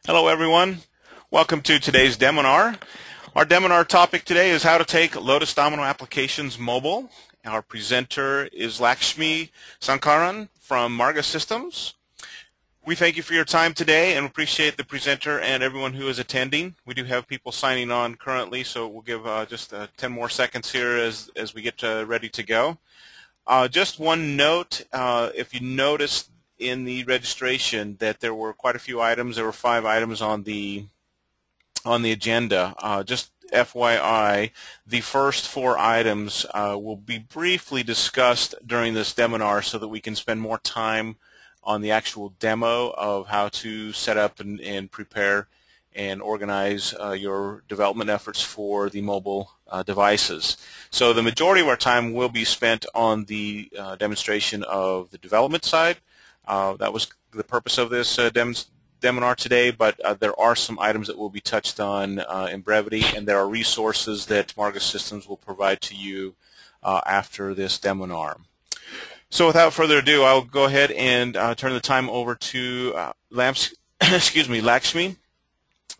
Hello everyone. Welcome to today's Demonar. Our Demonar topic today is how to take Lotus Domino applications mobile. Our presenter is Lakshmi Sankaran from Maarga Systems. We thank you for your time today and appreciate the presenter and everyone who is attending. We do have people signing on currently, so we'll give just 10 more seconds here as we get ready to go. Just one note, if you noticed in the registration that there were quite a few items. There were 5 items on the agenda. Just FYI, the first 4 items will be briefly discussed during this Demonar so that we can spend more time on the actual demo of how to set up and prepare and organize your development efforts for the mobile devices. So the majority of our time will be spent on the demonstration of the development side. That was the purpose of this Demonar today, but there are some items that will be touched on in brevity, and there are resources that Maarga Systems will provide to you after this Demonar. So without further ado, I'll go ahead and turn the time over to Lakshmi.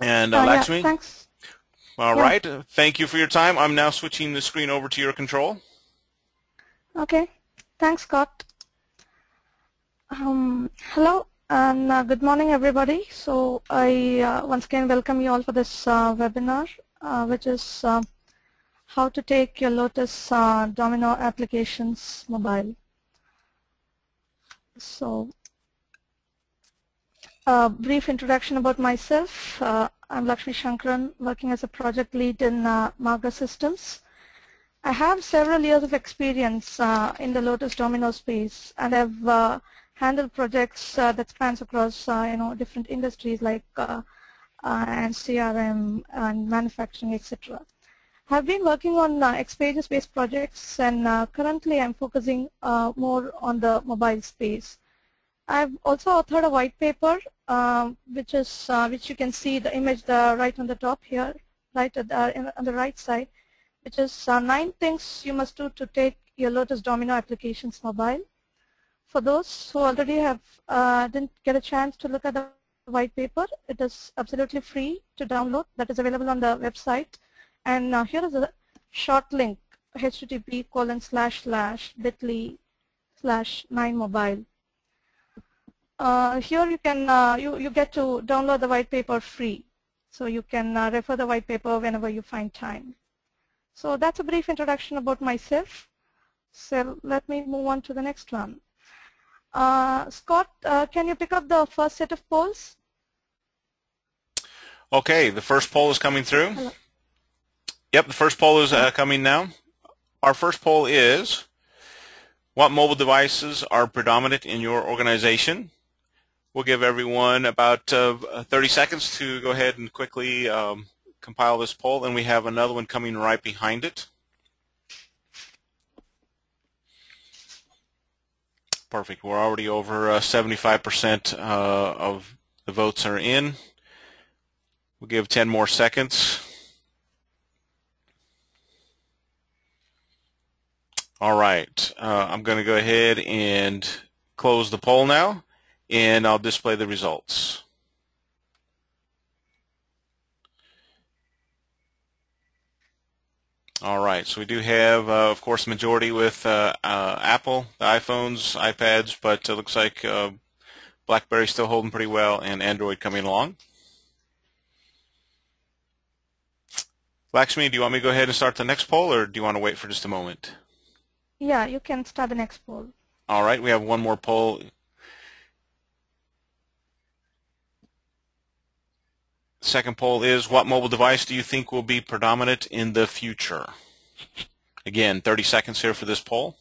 And Lakshmi? Yeah, thanks. All right. Thank you for your time. I'm now switching the screen over to your control. Okay. Thanks, Scott. Hello and good morning, everybody. So I once again welcome you all for this webinar, which is how to take your Lotus Domino applications mobile. So a brief introduction about myself. I'm Lakshmi Sankaran, working as a project lead in Maarga Systems. I have several years of experience in the Lotus Domino space, and I've handle projects that spans across different industries like and CRM and manufacturing, etc. I've been working on experience-based projects, and currently I'm focusing more on the mobile space. I've also authored a white paper, which you can see the image right on the top here, right at on the right side, which is 9 things you must do to take your Lotus Domino applications mobile. For those who already didn't get a chance to look at the white paper, it is absolutely free to download. That is available on the website. And here is a short link, http://bit.ly/9mobile. Here you can you get to download the white paper free, so you can refer the white paper whenever you find time. So that's a brief introduction about myself. So let me move on to the next one. Scott, can you pick up the first set of polls? Okay, the first poll is coming through. Hello. Yep, the first poll is coming now. Our first poll is, what mobile devices are predominant in your organization? We'll give everyone about 30 seconds to go ahead and quickly compile this poll, and we have another one coming right behind it. Perfect. We're already over 75% of the votes are in. We'll give 10 more seconds. All right. I'm going to go ahead and close the poll now, and I'll display the results. All right, so we do have, of course, majority with Apple, the iPhones, iPads, but it looks like BlackBerry's still holding pretty well, and Android coming along. Lakshmi, do you want me to go ahead and start the next poll, or do you want to wait for just a moment? Yeah, you can start the next poll. All right, we have one more poll. Second poll is, what mobile device do you think will be predominant in the future? Again, 30 seconds here for this poll.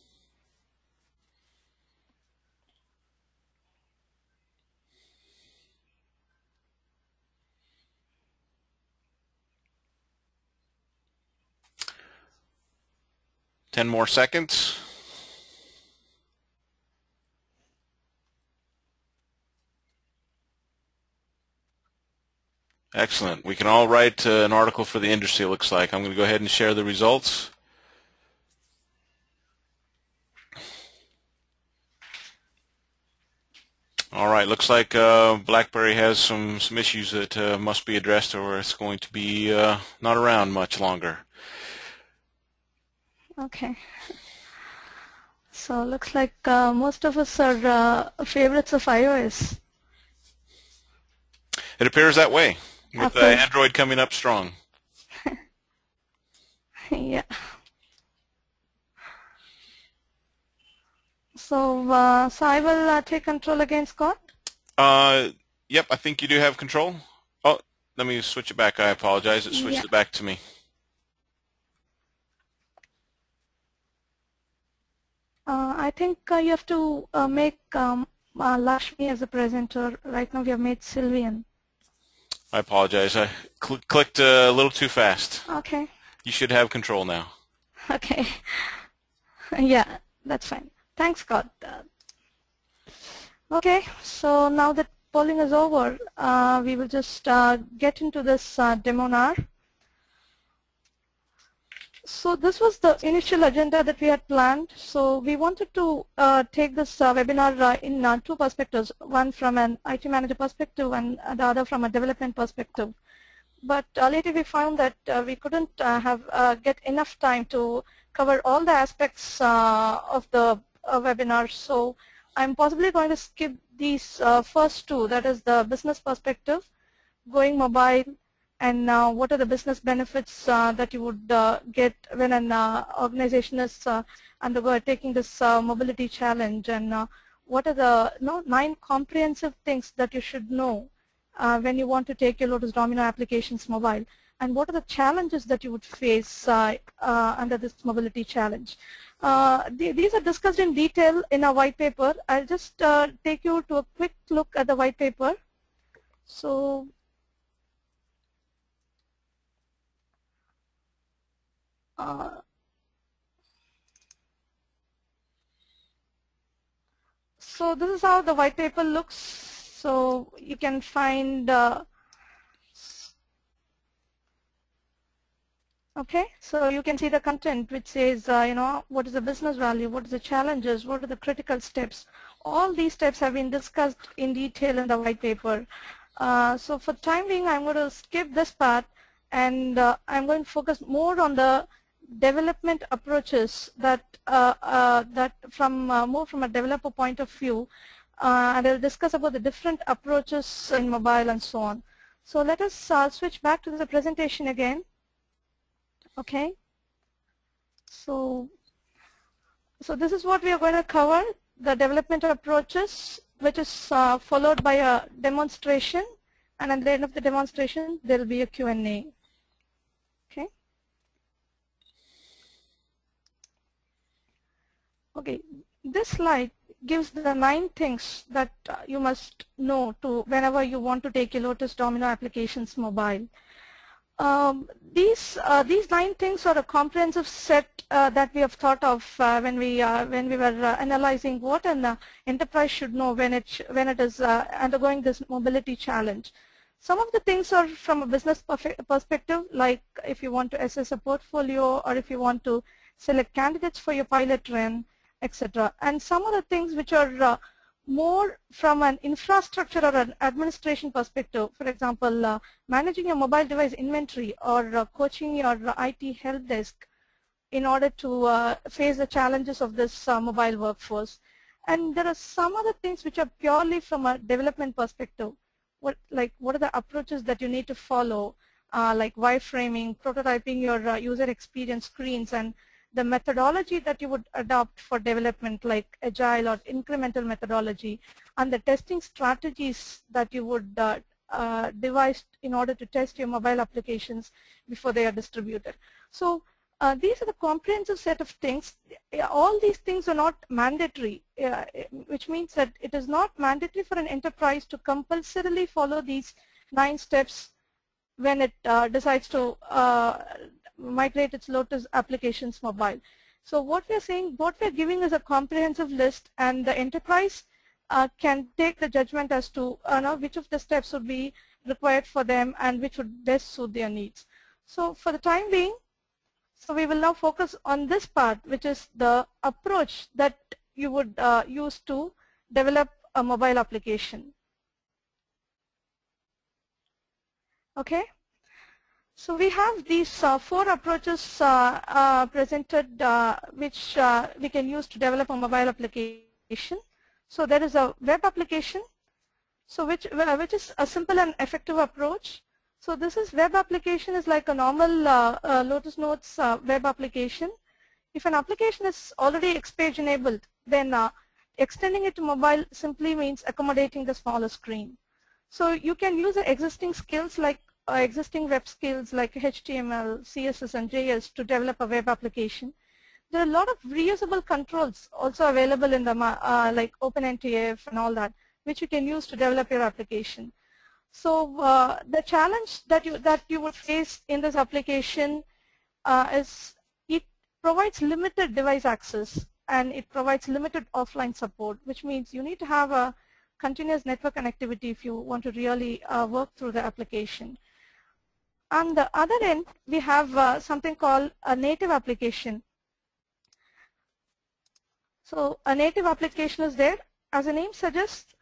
Ten more seconds. Excellent. We can all write an article for the industry, it looks like. I'm going to go ahead and share the results. All right, looks like BlackBerry has some issues that must be addressed, or it's going to be not around much longer. Okay. So looks like most of us are favorites of iOS. It appears that way, with Apple. Android coming up strong. Yeah. So, so I will take control again, Scott. Yep, I think you do have control. Oh, let me switch it back. I apologize. It switched it back to me. I think you have to make Lakshmi as a presenter. Right now we have made Sylvian. I apologize. I clicked a little too fast. Okay. You should have control now. Okay. Yeah, that's fine. Thanks, Scott. Okay, so now that polling is over, we will just get into this Demonar. So this was the initial agenda that we had planned. So we wanted to take this webinar in two perspectives, one from an IT manager perspective and the other from a development perspective. But later we found that we couldn't get enough time to cover all the aspects of the webinar. So I'm possibly going to skip these first two, that is the business perspective, going mobile, and what are the business benefits that you would get when an organization is taking this mobility challenge, and what are the 9 comprehensive things that you should know when you want to take your Lotus Domino applications mobile, and what are the challenges that you would face under this mobility challenge. These are discussed in detail in a white paper. I'll just take you to a quick look at the white paper. So so this is how the white paper looks. So you can find okay, so you can see the content which says what is the business value, what is the challenges, what are the critical steps. All these steps have been discussed in detail in the white paper. So for time being, I'm going to skip this part, and I'm going to focus more on the development approaches that more from a developer point of view, and I'll discuss about the different approaches in mobile and so on. So let us switch back to the presentation again. Okay. So this is what we are going to cover: the development approaches, which is followed by a demonstration, and at the end of the demonstration there will be a Q&A. Okay. Okay, this slide gives the 9 things that you must know whenever you want to take a Lotus Domino applications mobile. These 9 things are a comprehensive set that we have thought of when we were analyzing what an enterprise should know when it is undergoing this mobility challenge. Some of the things are from a business perspective, like if you want to assess a portfolio or if you want to select candidates for your pilot run, etc. And some other things which are more from an infrastructure or an administration perspective. For example, managing your mobile device inventory or coaching your IT help desk in order to face the challenges of this mobile workforce. And there are some other things which are purely from a development perspective. What are the approaches that you need to follow, like wireframing, prototyping your user experience screens, and the methodology that you would adopt for development, like agile or incremental methodology, and the testing strategies that you would devise in order to test your mobile applications before they are distributed. So these are the comprehensive set of things. All these things are not mandatory, which means that it is not mandatory for an enterprise to compulsorily follow these 9 steps when it decides to migrate its Lotus applications mobile. So what we're saying, what we're giving is a comprehensive list, and the enterprise can take the judgment as to which of the steps would be required for them and which would best suit their needs. So for the time being, so we will now focus on this part, which is the approach that you would use to develop a mobile application. Okay. So we have these 4 approaches presented which we can use to develop a mobile application. So there is a web application, so which is a simple and effective approach. So this is web application is like a normal Lotus Notes web application. If an application is already X-page enabled, then extending it to mobile simply means accommodating the smaller screen. So you can use the existing skills like existing web skills like HTML, CSS, and JS to develop a web application. There are a lot of reusable controls also available in the like OpenNTF and all that, which you can use to develop your application. So the challenge that you would face in this application is it provides limited device access and it provides limited offline support, which means you need to have a continuous network connectivity if you want to really work through the application. On the other end, we have something called a native application. So a native application is there. As the name suggests,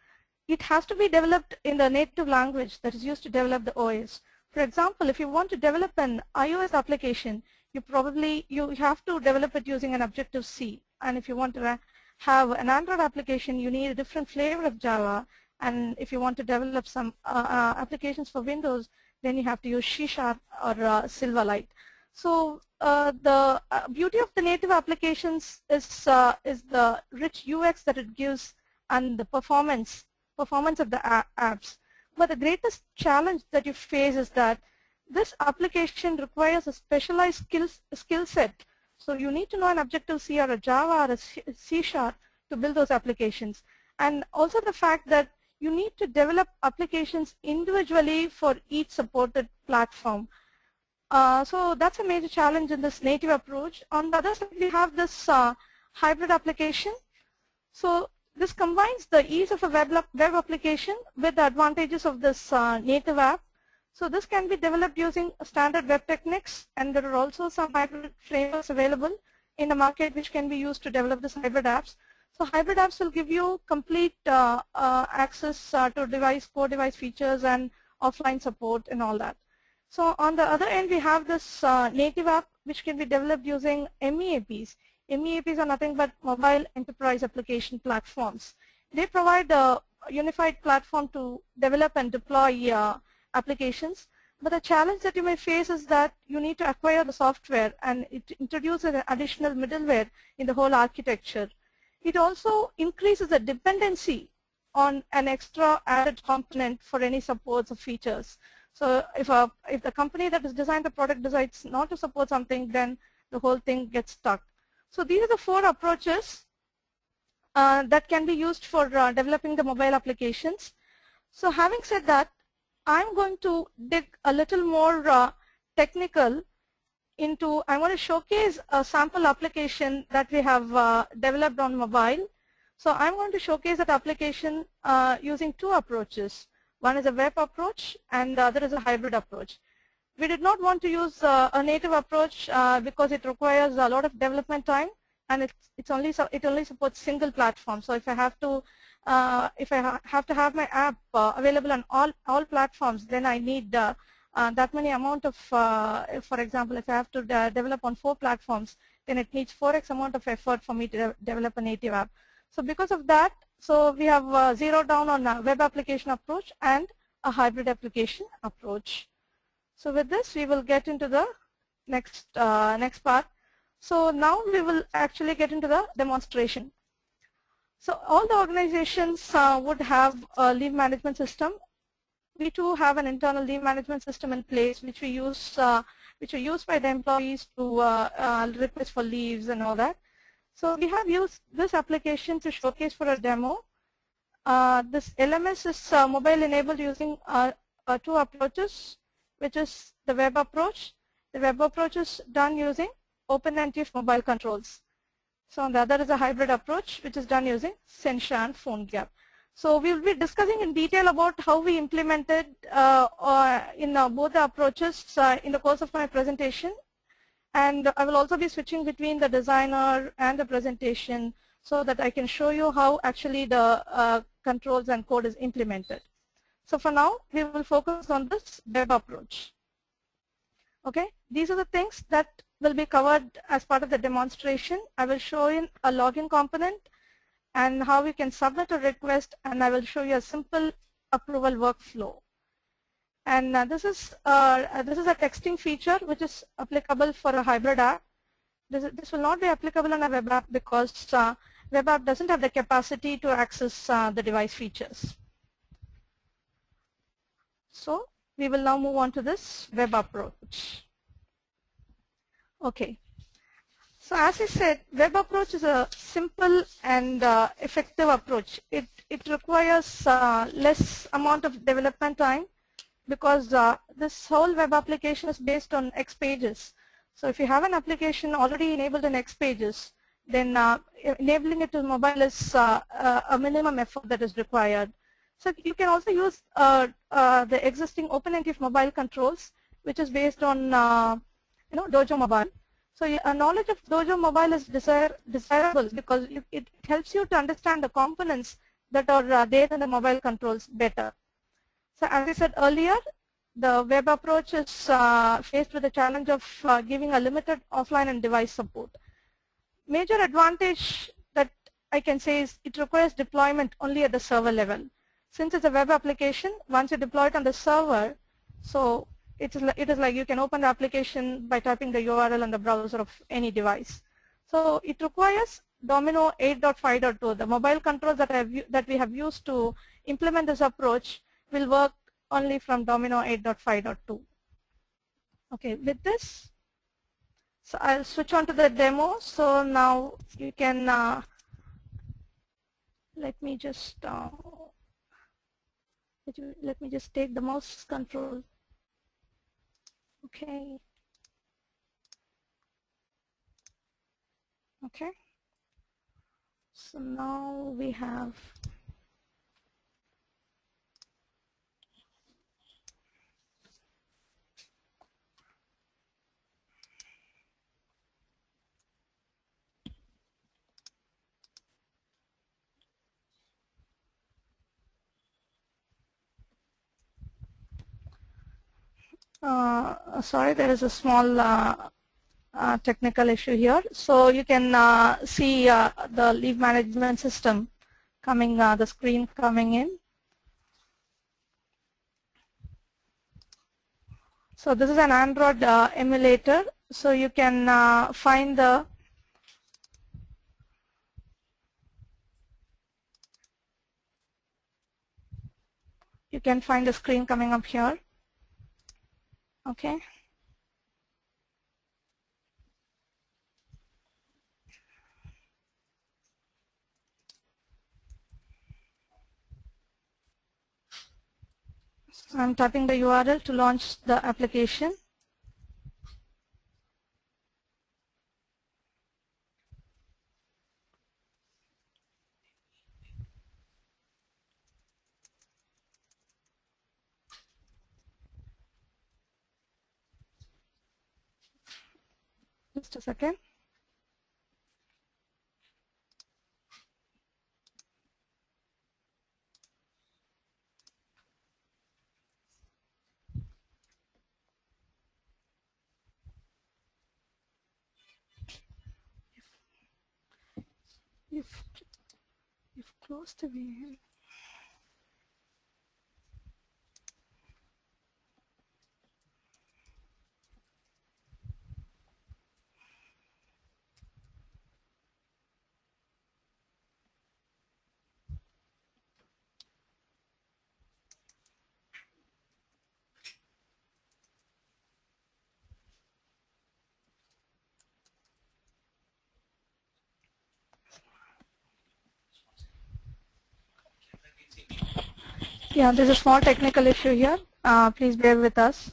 it has to be developed in the native language that is used to develop the OS. For example, if you want to develop an iOS application, you have to develop it using an Objective-C. And if you want to have an Android application, you need a different flavor of Java. And if you want to develop some applications for Windows, then you have to use C# or Silverlight. So the beauty of the native applications is the rich UX that it gives and the performance of the apps. But the greatest challenge that you face is that this application requires a specialized skill set. So you need to know an Objective-C or a Java or a C# to build those applications. And also the fact that you need to develop applications individually for each supported platform. So that's a major challenge in this native approach. On the other side, we have this hybrid application. So this combines the ease of a web application with the advantages of this native app. So this can be developed using standard web techniques, and there are also some hybrid frameworks available in the market which can be used to develop this hybrid apps. So hybrid apps will give you complete access to core device features and offline support and all that. So on the other end, we have this native app which can be developed using MEAPs. MEAPs are nothing but mobile enterprise application platforms. They provide a unified platform to develop and deploy applications. But the challenge that you may face is that you need to acquire the software, and it introduces an additional middleware in the whole architecture. It also increases the dependency on an extra added component for any supports or features. So if the company that has designed the product decides not to support something, then the whole thing gets stuck. So these are the 4 approaches that can be used for developing the mobile applications. So having said that, I'm going to dig a little more technical into, I want to showcase a sample application that we have developed on mobile. So I'm going to showcase that application using 2 approaches. One is a web approach and the other is a hybrid approach. We did not want to use a native approach because it requires a lot of development time, and it only supports single platform. So if I have to have my app available on all platforms, then I need that many amount of, for example, if I have to develop on 4 platforms, then it needs 4x amount of effort for me to develop a native app. So because of that, so we have zeroed down on a web application approach and a hybrid application approach. So with this, we will get into the next part. So now we will actually get into the demonstration. So all the organizations would have a leave management system. We too have an internal leave management system in place, which we use, which are used by the employees to request for leaves and all that. So we have used this application to showcase for a demo. This LMS is mobile enabled using 2 approaches, which is the web approach. The web approach is done using OpenNTF mobile controls. So the other is a hybrid approach, which is done using Sencha and PhoneGap. So we will be discussing in detail about how we implemented in both the approaches in the course of my presentation. And I will also be switching between the designer and the presentation so that I can show you how actually the controls and code is implemented. So for now, we will focus on this web approach. Okay, these are the things that will be covered as part of the demonstration. I will show you a login component and how you can submit a request, and I will show you a simple approval workflow. And this is a texting feature which is applicable for a hybrid app. This will not be applicable on a web app because web app doesn't have the capacity to access the device features. So we will now move on to this web approach. Okay. So as I said, web approach is a simple and effective approach. It requires less amount of development time because this whole web application is based on X pages. So if you have an application already enabled in X pages, then enabling it to mobile is a minimum effort that is required. So you can also use the existing OpenNTF mobile controls, which is based on Dojo Mobile. So a knowledge of Dojo Mobile is desirable because it helps you to understand the components that are there in the mobile controls better. So as I said earlier, the web approach is faced with the challenge of giving a limited offline and device support. Major advantage that I can say is it requires deployment only at the server level. Since it's a web application, once you deploy it on the server, so it is like you can open the application by typing the URL on the browser of any device. So it requires Domino 8.5.2. The mobile controls that we have used to implement this approach will work only from Domino 8.5.2. Okay, with this, so I'll switch on to the demo. So now you can, let me just take the mouse control. Okay. Okay. So now we have sorry, there is a small technical issue here. So you can see the leave management system coming, the screen coming in. So this is an Android emulator. So you can find the screen coming up here. Okay. So I'm typing the URL to launch the application. Just a second. You've closed the VM. Yeah, there's a small technical issue here. Please bear with us.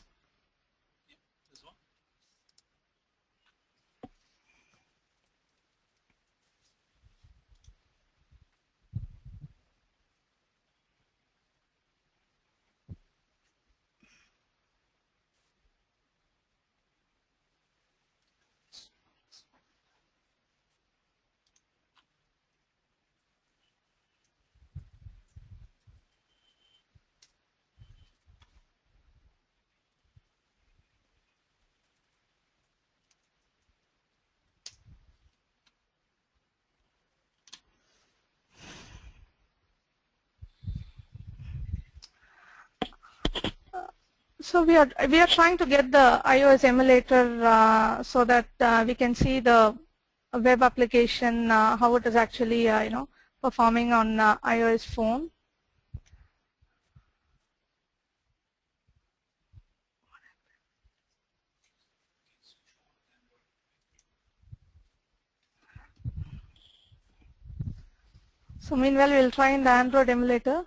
So we are trying to get the iOS emulator so that we can see the web application how it is actually performing on iOS phone. So meanwhile we'll try in the Android emulator.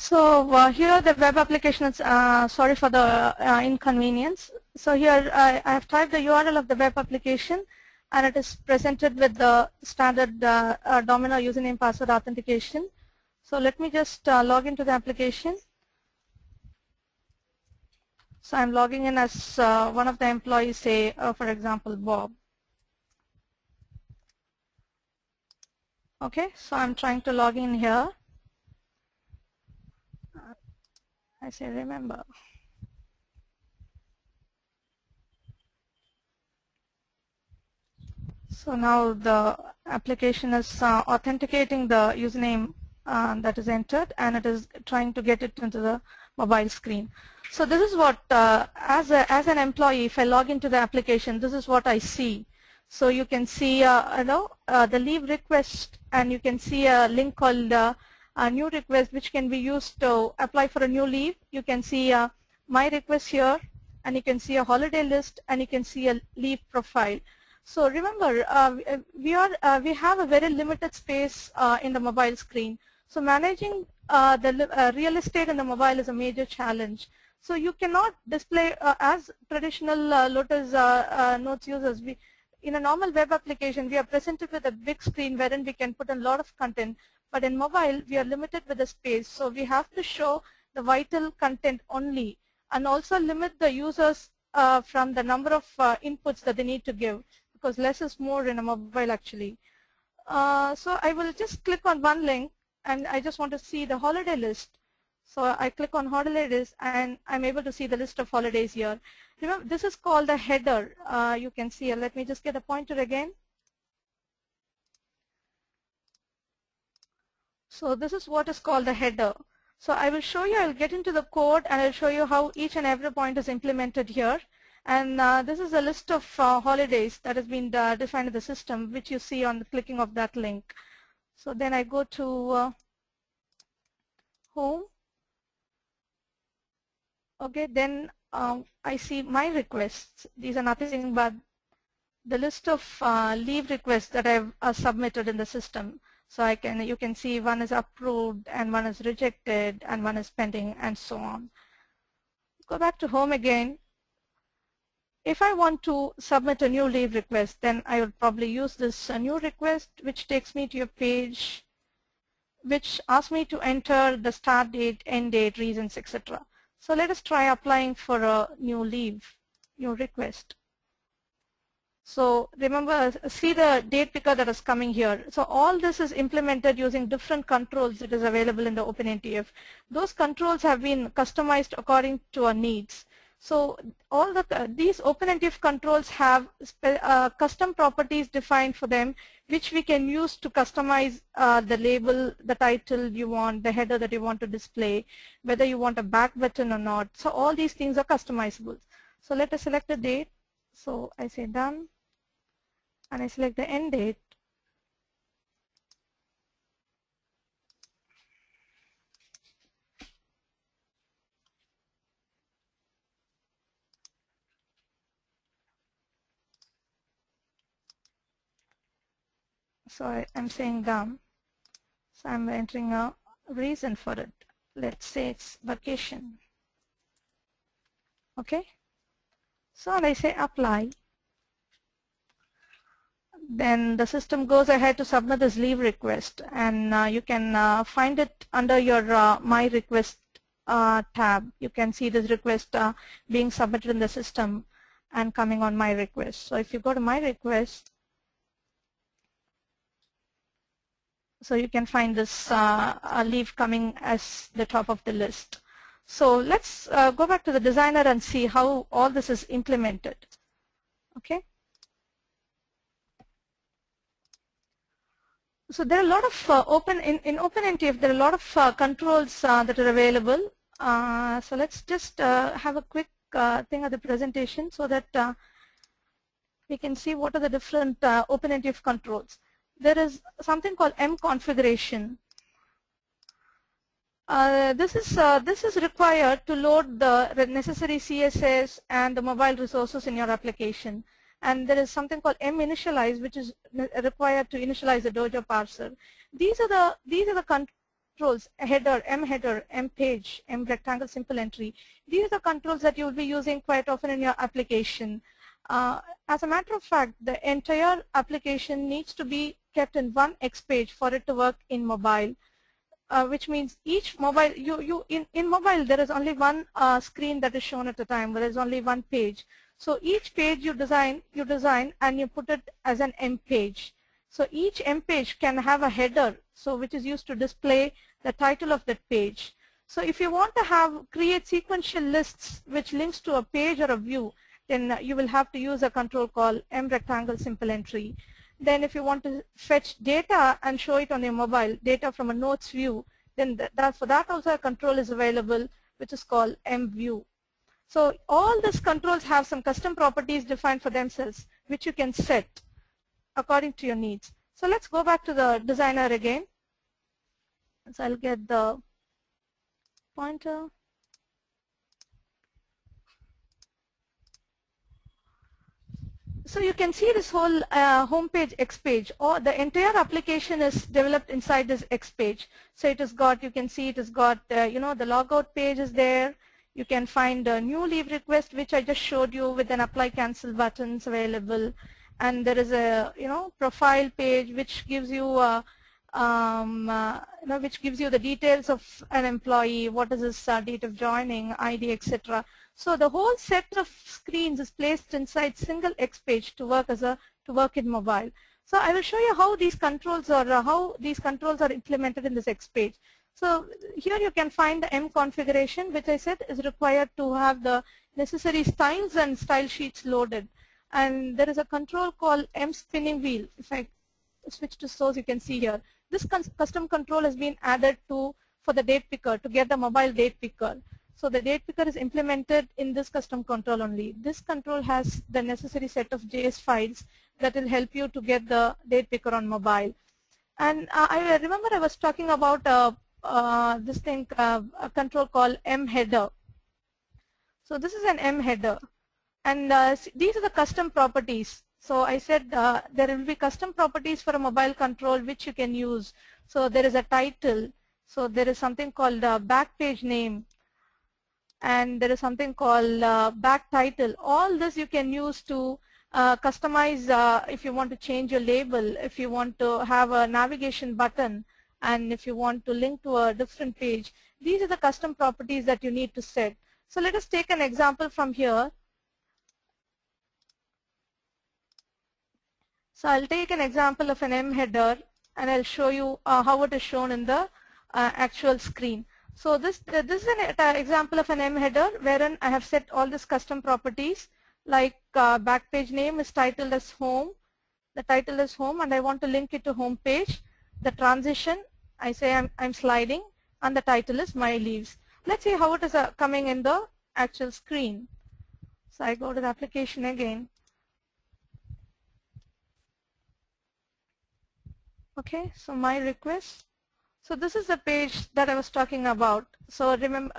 So here the web application is, sorry for the inconvenience. So here I have typed the URL of the web application and it is presented with the standard Domino username password authentication. So let me just log into the application. So I'm logging in as one of the employees, say for example Bob. Okay, so I'm trying to log in here. I say remember. So now the application is authenticating the username that is entered and it is trying to get it into the mobile screen. So this is what, as an employee, if I log into the application, this is what I see. So you can see the leave request and you can see a link called a new request which can be used to apply for a new leave. You can see my request here and you can see a holiday list and you can see a leave profile. So remember, we have a very limited space in the mobile screen. So managing the real estate in the mobile is a major challenge. So you cannot display as traditional Lotus Notes users. In a normal web application, we are presented with a big screen wherein we can put a lot of content. But in mobile, we are limited with the space. So we have to show the vital content only and also limit the users from the number of inputs that they need to give, because less is more in a mobile actually. So I will just click on one link and I just want to see the holiday list. So I click on holiday list and I'm able to see the list of holidays here. Remember, this is called the header. You can see, let me just get a pointer again. So this is what is called the header. So I will show you, I'll get into the code and I'll show you how each and every point is implemented here. And this is a list of holidays that has been defined in the system, which you see on the clicking of that link. So then I go to home. Okay, then I see my requests. These are nothing but the list of leave requests that I've submitted in the system. So you can see one is approved and one is rejected and one is pending and so on. Go back to home again. If I want to submit a new leave request, then I would probably use this new request, which takes me to a page which asks me to enter the start date, end date, reasons, etc. So let us try applying for a new leave, new request. So remember, see the date picker that is coming here. So all this is implemented using different controls that is available in the OpenNTF. Those controls have been customized according to our needs. So all these OpenNTF controls have custom properties defined for them, which we can use to customize the label, the title you want, the header that you want to display, whether you want a back button or not. So all these things are customizable. So let us select a date. So I say done and I select the end date. So I'm saying done. So I'm entering a reason for it. Let's say it's vacation. Okay, so I say apply. Then the system goes ahead to submit this leave request, and you can find it under your My Request tab. You can see this request being submitted in the system and coming on My Request. So if you go to My Request, so you can find this leave coming as the top of the list. So let's go back to the designer and see how all this is implemented. Okay. So there are a lot of in OpenNTF, there are a lot of controls that are available. So let's just have a quick thing of the presentation so that we can see what are the different OpenNTF controls. There is something called M configuration. This is required to load the necessary CSS and the mobile resources in your application. And there is something called M initialize, which is required to initialize the Dojo parser. These are the controls: header, M page, M rectangle simple entry. These are the controls that you will be using quite often in your application. As a matter of fact, the entire application needs to be kept in one X page for it to work in mobile. Which means each mobile, in mobile there is only one screen that is shown at a time, there is only one page. So each page you design and you put it as an M page. So each M page can have a header, so which is used to display the title of that page. So if you want to create sequential lists which links to a page or a view, then you will have to use a control called M rectangle simple entry. Then if you want to fetch data and show it on your mobile, data from a notes view, then for that also a control is available, which is called M view. So all these controls have some custom properties defined for themselves, which you can set according to your needs. So let's go back to the designer again. So I'll get the pointer. So you can see this whole home page X page, or the entire application is developed inside this X page. So it has got, you can see it has got, the logout page is there. You can find a new leave request, which I just showed you, with an apply cancel buttons available. And there is a, profile page which gives you the details of an employee, what is his date of joining, ID, etc. So the whole set of screens is placed inside single X page to work in mobile. So I will show you how these controls are implemented in this X page. So here you can find the M configuration, which I said is required to have the necessary styles and style sheets loaded. And there is a control called M spinning wheel. If I switch to source, you can see here. This custom control has been added for the date picker, to get the mobile date picker. So the date picker is implemented in this custom control only. This control has the necessary set of JS files that will help you to get the date picker on mobile. And I remember I was talking about this thing, a control called M header. So this is an M header, and these are the custom properties. So I said there will be custom properties for a mobile control which you can use. So there is a title. So there is something called back page name, and there is something called back title. All this you can use to customize if you want to change your label, if you want to have a navigation button, and if you want to link to a different page. These are the custom properties that you need to set. So let us take an example from here. So I'll take an example of an M header, and I'll show you how it is shown in the actual screen. So this is an example of an M header wherein I have set all these custom properties, like back page name is titled as home. The title is home, and I want to link it to home page. The transition, I say I'm sliding, and the title is my leaves. Let's see how it is coming in the actual screen. So I go to the application again. Okay, so my request. So this is the page that I was talking about. So remember,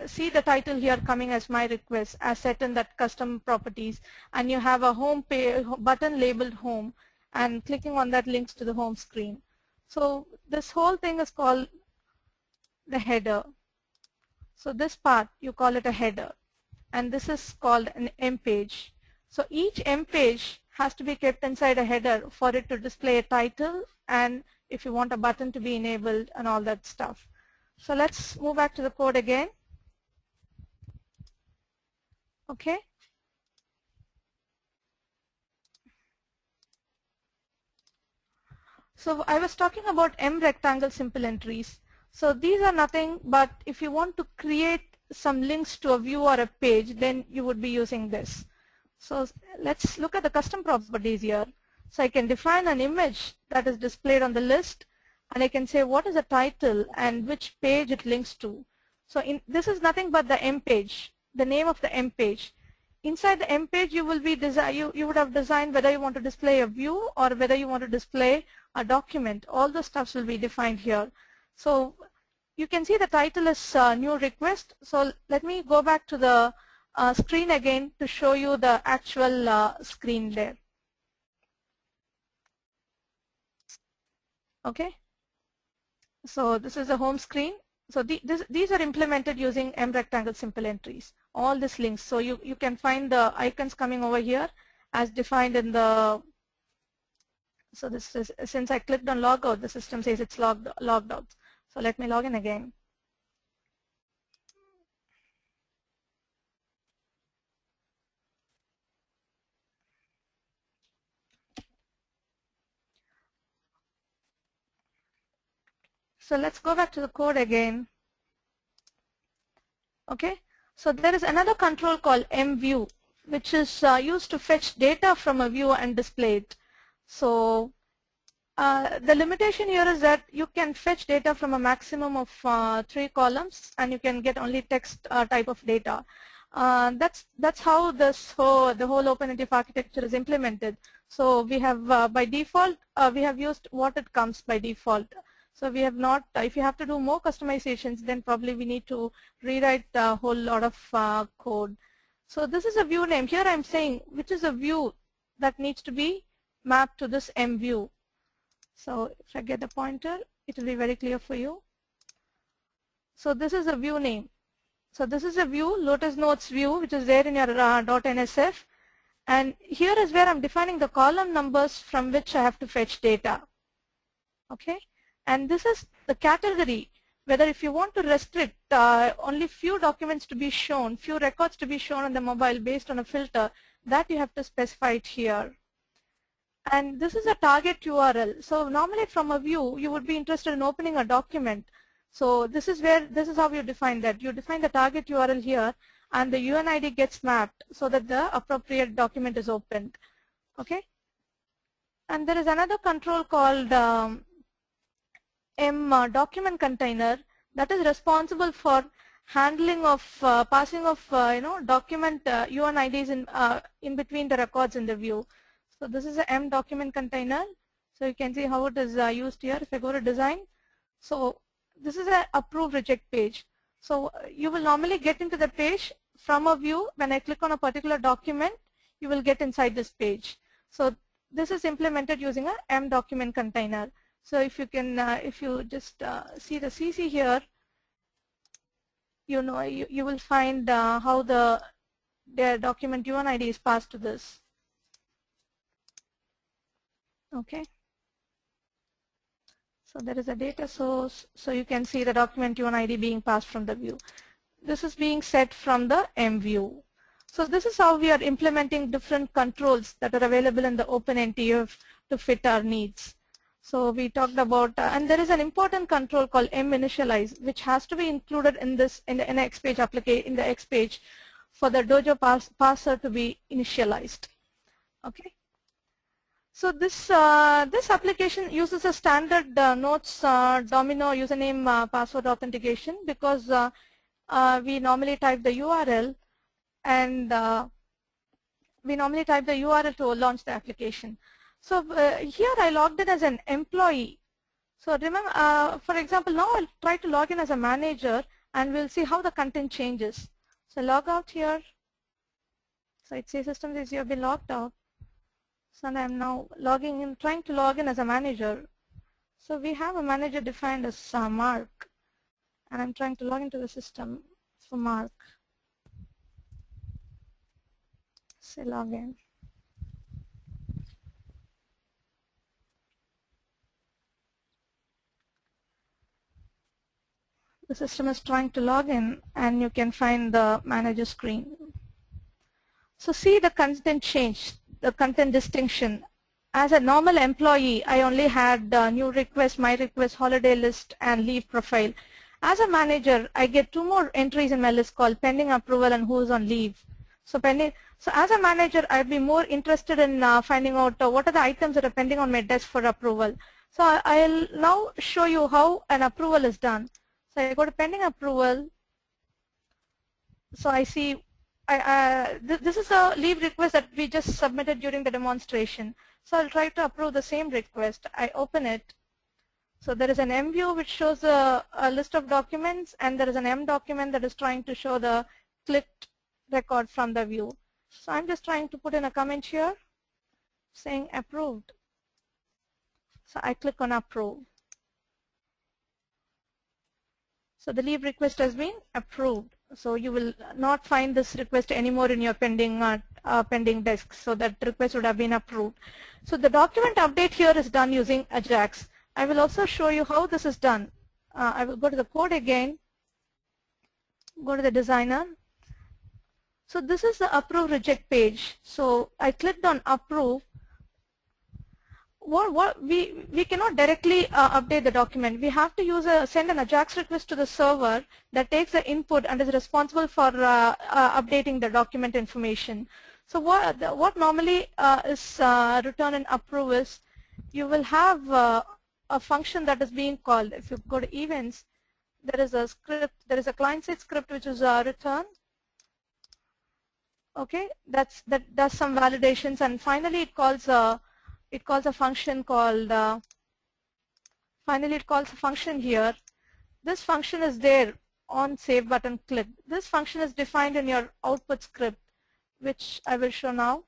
see the title here coming as my request, as set in that custom properties, and you have a home page button labeled home, and clicking on that links to the home screen. So this whole thing is called the header. So this part, you call it a header. and this is called an M page. So each M page has to be kept inside a header for it to display a title, and if you want a button to be enabled and all that stuff. So let's move back to the code again. Okay. So I was talking about M rectangle simple entries. So these are nothing but if you want to create some links to a view or a page, then you would be using this. So let's look at the custom properties here. So I can define an image that is displayed on the list, and I can say what is the title and which page it links to. So this is nothing but the M page, the name of the M page. Inside the M page, you will be you would have designed whether you want to display a view or whether you want to display a document. All the stuffs will be defined here. So you can see the title is new request. So let me go back to the screen again to show you the actual screen there. Okay. So this is the home screen. So these are implemented using M rectangle simple entries. All these links. So you can find the icons coming over here as defined in the. So this is, since I clicked on logout, the system says it's logged out. So let me log in again. So let's go back to the code again. Okay. So there is another control called mView, which is used to fetch data from a view and display it. So the limitation here is that you can fetch data from a maximum of 3 columns, and you can get only text type of data. That's how the whole OpenNTF architecture is implemented. So we have by default we have used what it comes by default. So we have not. If you have to do more customizations, then probably we need to rewrite a whole lot of code. So this is a view name. Here I'm saying which is a view that needs to be mapped to this mView. So if I get the pointer, it will be very clear for you. So this is a view name. So this is a view, Lotus Notes view, which is there in your .nsf. And here is where I'm defining the column numbers from which I have to fetch data. Okay. And this is the category, whether if you want to restrict only few documents to be shown, few records to be shown on the mobile based on a filter, that you have to specify it here. And this is a target URL. So normally from a view, you would be interested in opening a document. So this is how you define that. You define the target URL here, and the UNID gets mapped so that the appropriate document is opened. Okay. And there is another control called document container that is responsible for handling of passing of document UNIDs in between the records in the view. So this is a M document container. So you can see how it is used here. If I go to design, so this is an approve reject page. So you will normally get into the page from a view. When I click on a particular document, you will get inside this page. So this is implemented using a M document container. So if you can, if you just see the CC here, you will find how their document UNID is passed to this. Okay. So there is a data source. So you can see the document UNID being passed from the view. This is being set from the mView. So this is how we are implementing different controls that are available in the OpenNTF to fit our needs. So we talked about, and there is an important control called minitialize, which has to be included in this in the X page application in the X page for the Dojo parser to be initialized. Okay. So this application uses a standard Notes Domino username password authentication because we normally type the URL and we normally type the URL to launch the application. So here I logged in as an employee. So remember, for example, now I'll try to log in as a manager and we'll see how the content changes. So log out here. So it says system says you have been logged out. So I'm now logging in, trying to log in as a manager. So we have a manager defined as Mark, and I'm trying to log into the system for Mark. Say login. The system is trying to log in, and you can find the manager screen. So see the content change, the content distinction. As a normal employee, I only had new request, my request, holiday list, and leave profile. As a manager, I get 2 more entries in my list called pending approval and who's on leave. So as a manager, I'd be more interested in finding out what are the items that are pending on my desk for approval. So I'll now show you how an approval is done. So I go to pending approval. So I see this is a leave request that we just submitted during the demonstration. So I'll try to approve the same request. I open it. So there is an M view which shows a list of documents, and there is an M document that is trying to show the clicked record from the view. So I'm just trying to put in a comment here saying approved. So I click on approve. So the leave request has been approved. So you will not find this request anymore in your pending desk. So that request would have been approved. So the document update here is done using AJAX. I will also show you how this is done. I will go to the code again, go to the designer. So this is the approve reject page. So I clicked on approve. We cannot directly update the document. We have to send an AJAX request to the server that takes the input and is responsible for updating the document information. So what normally is returned in approve is you will have a function that is being called. If you go to events, there is a script, there is a client-side script which is returned. Okay, that does some validations, and finally it calls a function called, finally it calls a function here. This function is there on save button click. This function is defined in your output script, which I will show now.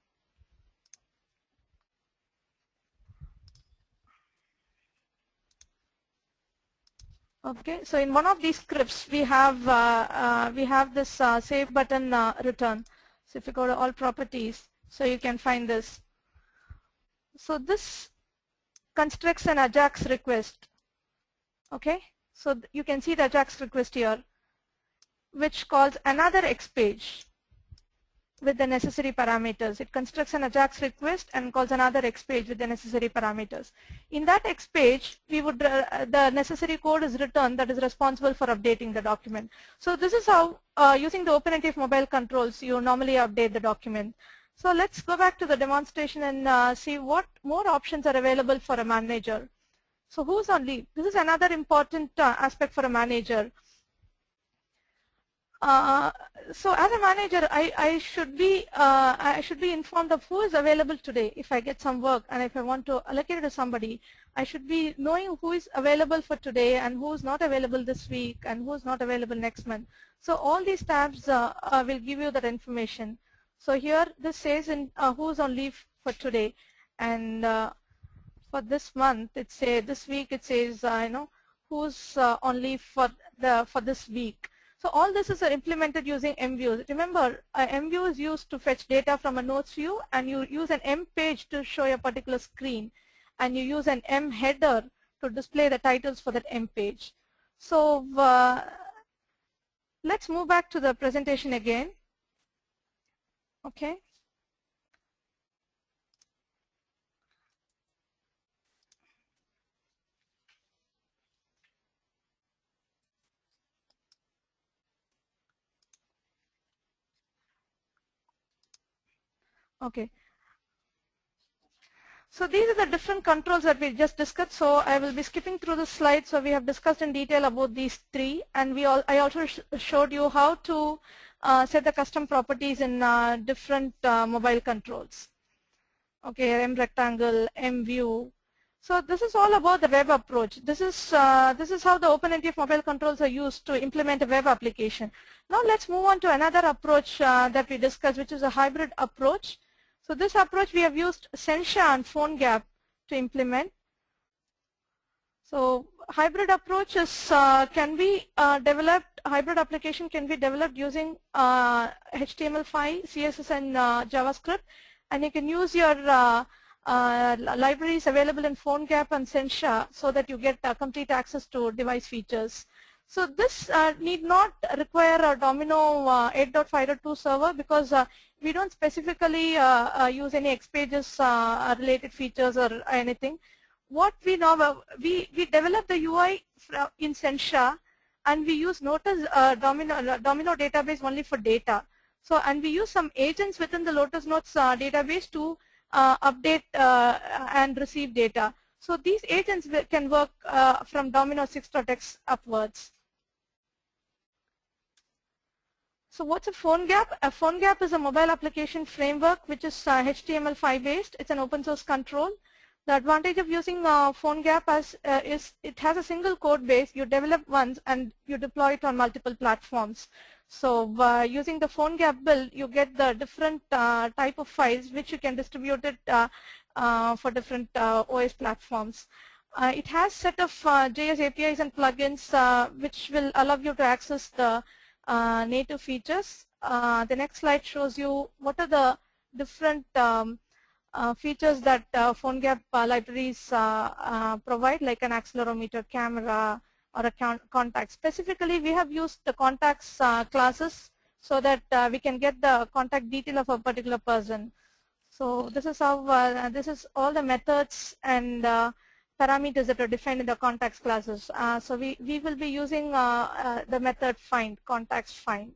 Okay, so in one of these scripts we have this save button return. So if you go to all properties, so you can find this. So this constructs an AJAX request. Okay, so you can see the AJAX request here, which calls another X page with the necessary parameters. It constructs an AJAX request and calls another X page with the necessary parameters. In that X page, we would the necessary code is written that is responsible for updating the document. So this is how using the OpenNTF mobile controls you normally update the document. So let's go back to the demonstration and see what more options are available for a manager. So who's on leave? This is another important aspect for a manager. So as a manager, I should be informed of who is available today. If I get some work and if I want to allocate it to somebody, I should be knowing who is available for today and who is not available this week and who is not available next month. So all these tabs will give you that information. So here this says in who's on leave for today, and for this month it says, this week it says who's on leave for this week. So all this is implemented using M views. Remember, M view is used to fetch data from a notes view, and you use an M page to show a particular screen, and you use an M header to display the titles for that M page. So let's move back to the presentation again. Okay. Okay. So these are the different controls that we just discussed. So I will be skipping through the slides. So we have discussed in detail about these three, and I also showed you how to set the custom properties in different mobile controls. Okay, M rectangle, M view. So this is all about the web approach. This is how the OpenNTF mobile controls are used to implement a web application. Now let's move on to another approach that we discussed, which is a hybrid approach. So this approach we have used Sencha and PhoneGap to implement. So hybrid approach is can be developed. Hybrid application can be developed using HTML5, CSS, and JavaScript, and you can use your libraries available in PhoneGap and Sencha so that you get complete access to device features. So this need not require a Domino 8.5.2 server because we don't specifically use any XPages related features or anything. What we know, we develop the UI in Sencha, and we use Lotus Domino database only for data. So, and we use some agents within the Lotus Notes database to update and receive data. So these agents can work from Domino 6.x upwards. So what's a PhoneGap? A PhoneGap is a mobile application framework which is HTML5 based. It's an open source control. The advantage of using PhoneGap is it has a single code base. You develop once and you deploy it on multiple platforms. So by using the PhoneGap build, you get the different type of files which you can distribute it for different OS platforms. It has set of JS APIs and plugins which will allow you to access the native features. The next slide shows you what are the different features that PhoneGap libraries provide, like an accelerometer, camera, or a contact. Specifically, we have used the contacts classes so that we can get the contact detail of a particular person. So this is how this is all the methods and parameters that are defined in the contacts classes. So we will be using the method find, contacts find.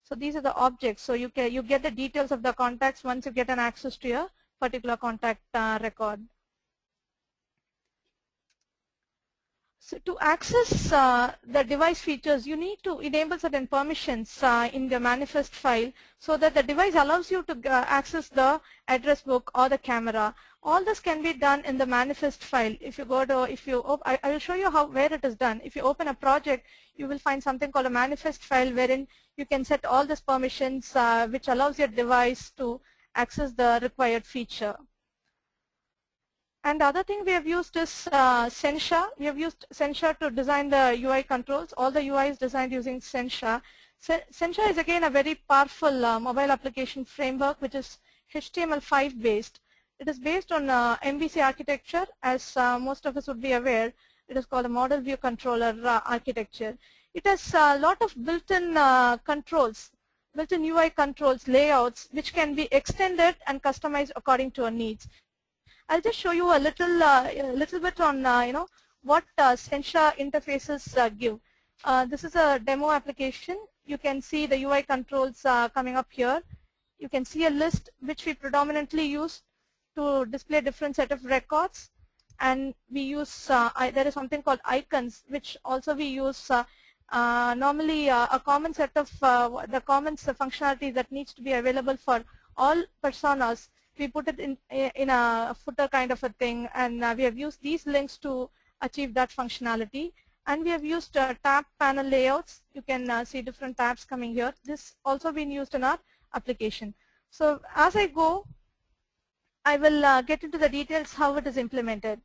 So these are the objects. So you get the details of the contacts once you get an access to your particular contact record. So to access the device features, you need to enable certain permissions in the manifest file so that the device allows you to access the address book or the camera. All this can be done in the manifest file. If you go to, I will show you where it is done. If you open a project, you will find something called a manifest file wherein you can set all these permissions which allows your device to access the required feature. And the other thing we have used is Sencha. We have used Sencha to design the UI controls. All the UI is designed using Sencha. Sencha is again a very powerful mobile application framework which is HTML5 based. It is based on MVC architecture. As most of us would be aware, it is called a model view controller architecture. It has a lot of built-in controls, built-in UI controls, layouts, which can be extended and customized according to our needs. I'll just show you a little bit on what Sencha interfaces give. This is a demo application. You can see the UI controls coming up here. You can see a list which we predominantly use to display different set of records, and we use there is something called icons, which also we use normally a common set of the common functionality that needs to be available for all personas. We put it in a footer kind of a thing, and we have used these links to achieve that functionality. And we have used tab panel layouts. You can see different tabs coming here. This also been used in our application. So as I go, I will get into the details how it is implemented.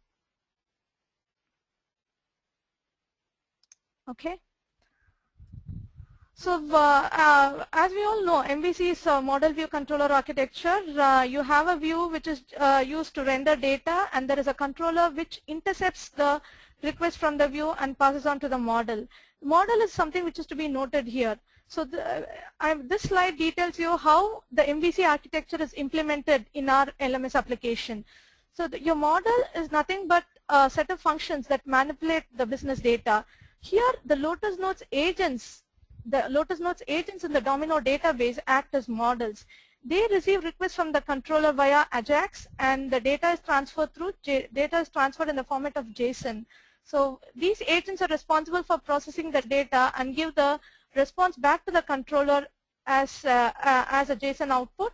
Okay. So as we all know, MVC is a model view controller architecture. You have a view which is used to render data, and there is a controller which intercepts the request from the view and passes on to the model. Model is something which is to be noted here. So this slide details you how the MVC architecture is implemented in our LMS application. So your model is nothing but a set of functions that manipulate the business data. Here the Lotus Notes agents in the Domino database act as models. They receive requests from the controller via AJAX, and the data is transferred in the format of JSON. So these agents are responsible for processing the data and give the response back to the controller as a JSON output.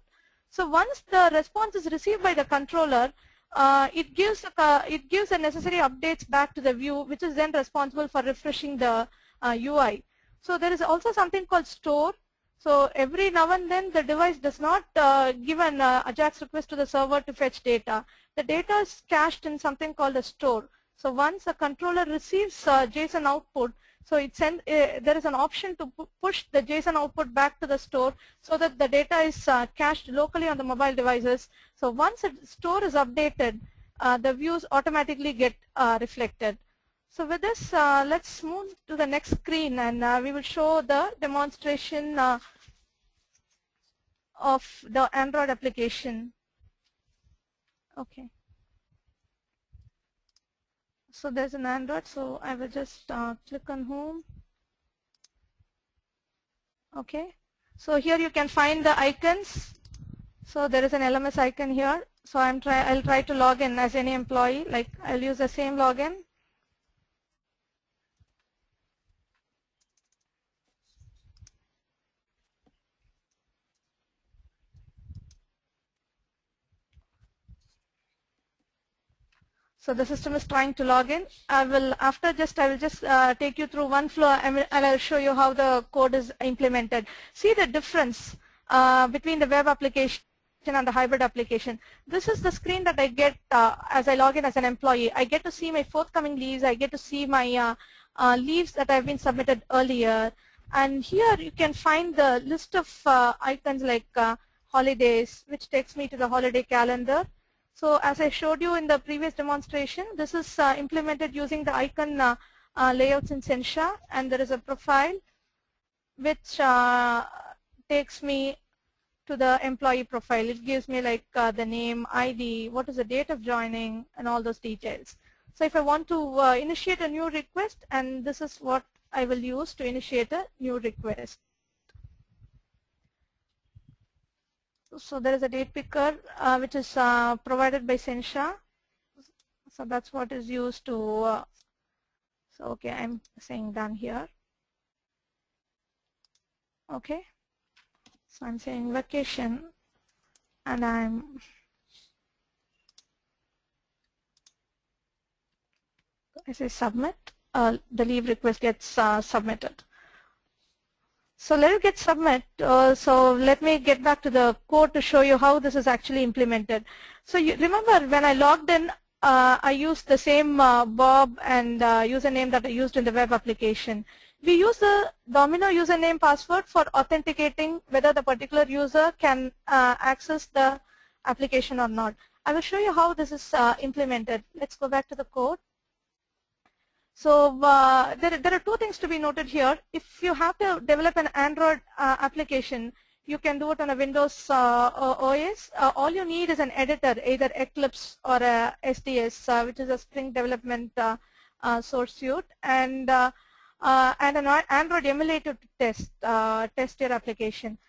So once the response is received by the controller, it gives the necessary updates back to the view, which is then responsible for refreshing the UI. So there is also something called store. So every now and then the device does not give an AJAX request to the server to fetch data. The data is cached in something called a store. So once a controller receives JSON output, so there is an option to push the JSON output back to the store so that the data is cached locally on the mobile devices. So once a store is updated, the views automatically get reflected. So with this, let's move to the next screen, and we will show the demonstration of the Android application. Okay. So there's an Android, so I will just click on Home. Okay. So here you can find the icons. So there is an LMS icon here. So I'll try to log in as any employee. Like I'll use the same login. So the system is trying to log in. I will just take you through one flow, and I'll show you how the code is implemented. See the difference between the web application and the hybrid application. This is the screen that I get as I log in as an employee. I get to see my forthcoming leaves. I get to see my leaves that have been submitted earlier. And here you can find the list of icons like holidays, which takes me to the holiday calendar. So as I showed you in the previous demonstration, this is implemented using the icon layouts in Sensha, and there is a profile which takes me to the employee profile. It gives me like the name, ID, what is the date of joining, and all those details. So if I want to initiate a new request, and this is what I will use to initiate a new request. So there is a date picker which is provided by Sensha. So that's what is used to, so okay, I'm saying done here. Okay. So I'm saying vacation, and I say submit, the leave request gets submitted. So let it get submit. So let me get back to the code to show you how this is actually implemented. So you remember when I logged in, I used the same Bob and username that I used in the web application. We use the Domino username password for authenticating whether the particular user can access the application or not. I will show you how this is implemented. Let's go back to the code. So there are two things to be noted here. If you have to develop an Android application, you can do it on a Windows OS. All you need is an editor, either Eclipse or a SDS, which is a Spring Development source suite, and an Android emulator to test your application.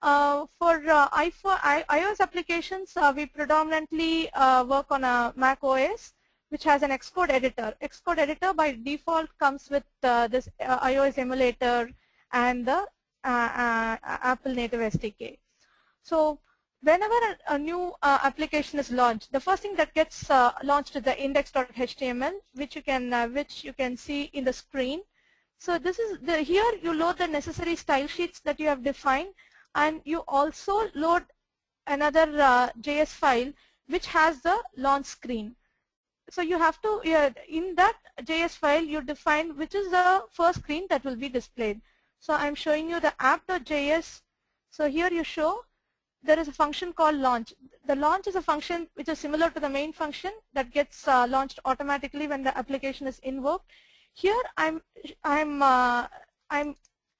For iOS applications, we predominantly work on a Mac OS, which has an Xcode editor. Xcode editor by default comes with this iOS emulator and the Apple native SDK. So whenever a new application is launched, the first thing that gets launched is the index.html, which you can see in the screen. So this is here you load the necessary style sheets that you have defined, and you also load another JS file which has the launch screen. So you have to, in that JS file, you define which is the first screen that will be displayed. So I'm showing you the app.js. So here you show there is a function called launch. The launch is a function which is similar to the main function that gets launched automatically when the application is invoked. Here I'm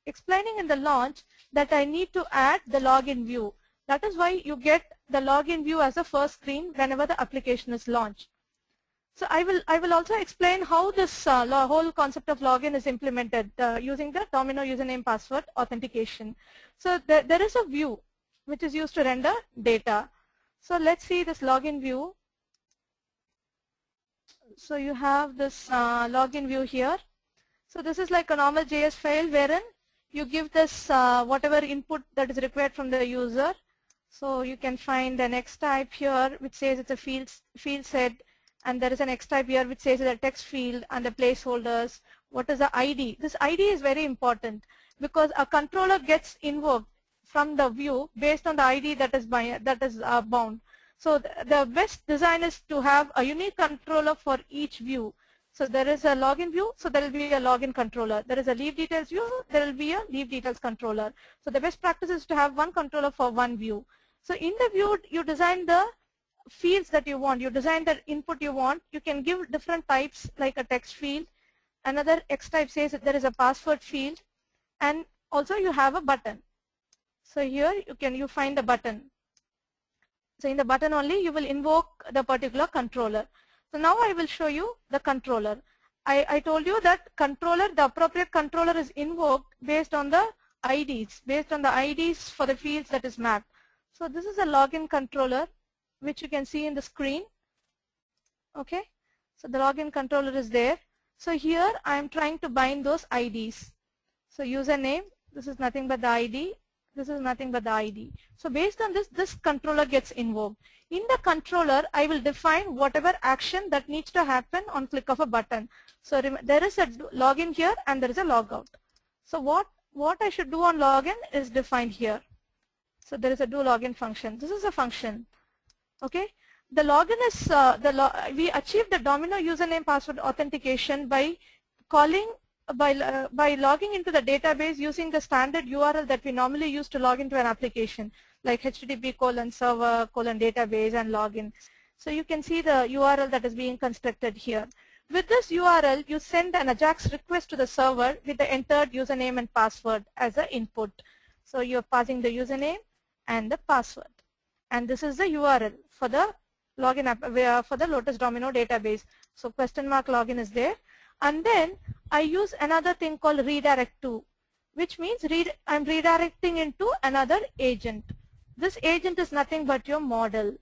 explaining in the launch that I need to add the login view. That is why you get the login view as a first screen whenever the application is launched. So I will also explain how this whole concept of login is implemented using the Domino username password authentication. So there is a view which is used to render data. So let's see this login view. So you have this login view here. So this is like a normal JS file wherein you give this whatever input that is required from the user. So you can find an X type here which says it's a field set, and there is an X type here which says it's a text field and the placeholders. What is the ID? This ID is very important because a controller gets invoked from the view based on the ID that is bound. So the best design is to have a unique controller for each view. So there is a login view, so there will be a login controller. There is a leave details view, there will be a leave details controller. So the best practice is to have one controller for one view. So in the view, you design the fields that you want. You design the input you want. You can give different types like a text field. Another X type says that there is a password field, and also you have a button. So here you find the button. So in the button only you will invoke the particular controller. So now I will show you the controller. I told you that the appropriate controller is invoked based on the IDs, for the fields that is mapped. So this is a login controller which you can see in the screen. Okay, so the login controller is there. So here I am trying to bind those IDs. So username, this is nothing but the ID. This is nothing but the ID. So based on this controller gets invoked. In the controller, I will define whatever action that needs to happen on click of a button. So there is a login here and there is a logout. So what I should do on login is defined here. So there is a do login function. This is a function. Okay. The login is we achieve the Domino username password authentication by calling by logging into the database using the standard URL that we normally use to log into an application, like http://server:/database and login. So you can see the URL that is being constructed here. With this URL, you send an AJAX request to the server with the entered username and password as an input. So you're passing the username and the password. And this is the URL for the login app, for the Lotus Domino database. So ? login is there. And then I use another thing called redirect to, which means I'm redirecting into another agent. This agent is nothing but your model.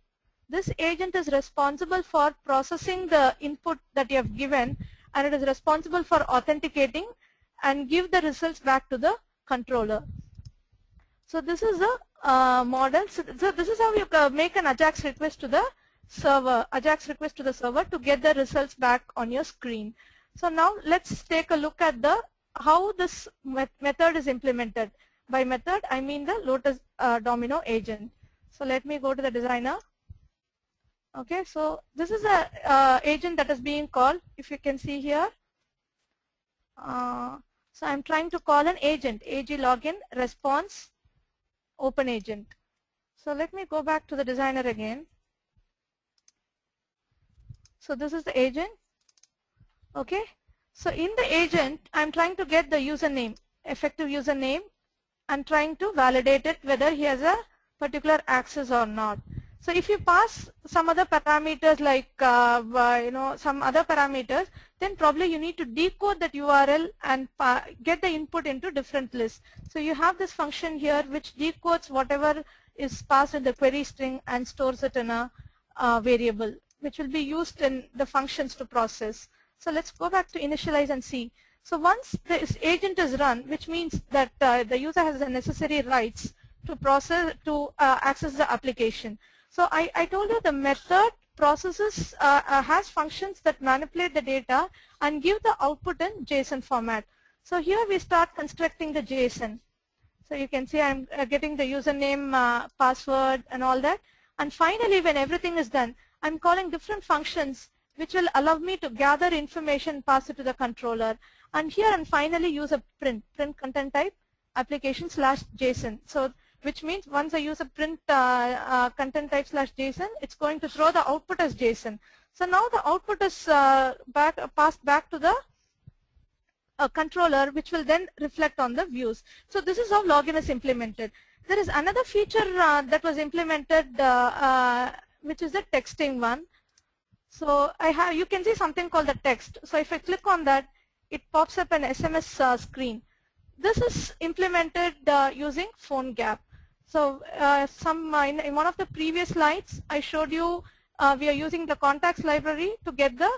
This agent is responsible for processing the input that you have given, and it is responsible for authenticating and give the results back to the controller. So this is a model. So this is how you make an AJAX request to the server, to get the results back on your screen. So now let's take a look at how this method is implemented. By method, I mean the Lotus Domino agent. So let me go to the designer. Okay, so this is a agent that is being called. If you can see here, so I'm trying to call an agent, AG login response open agent. So let me go back to the designer again. So this is the agent. Okay, so in the agent, I'm trying to get the username, effective username, and trying to validate it whether he has a particular access or not. So if you pass some other parameters like some other parameters, then probably you need to decode that URL and get the input into different lists. So you have this function here which decodes whatever is passed in the query string and stores it in a variable, which will be used in the functions to process. So let's go back to initialize and see. So once this agent is run, which means that the user has the necessary rights to access the application. So I told you the method processes has functions that manipulate the data and give the output in JSON format. So here we start constructing the JSON. So you can see I'm getting the username, password, and all that. And finally, when everything is done, I'm calling different functions which will allow me to gather information, pass it to the controller. And here and finally use a print content type application/JSON. So which means once I use a print content type/JSON, it's going to throw the output as JSON. So now the output is passed back to the controller, which will then reflect on the views. So this is how login is implemented. There is another feature that was implemented, which is the texting one. So you can see something called the text. So if I click on that, it pops up an SMS screen. This is implemented using PhoneGap. So in one of the previous slides, I showed you we are using the contacts library to get the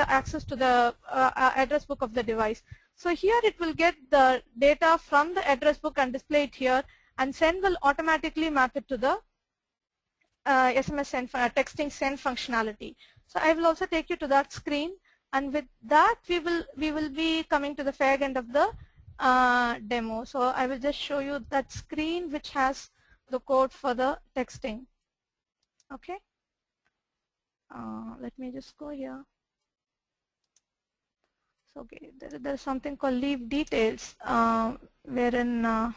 access to the address book of the device. So here it will get the data from the address book and display it here, and send will automatically map it to the SMS send, texting send functionality. So I will also take you to that screen, and with that we will be coming to the fair end of the demo. So I will just show you that screen which has the code for the texting. Okay. Let me just go here. So, okay, there's something called leave details, wherein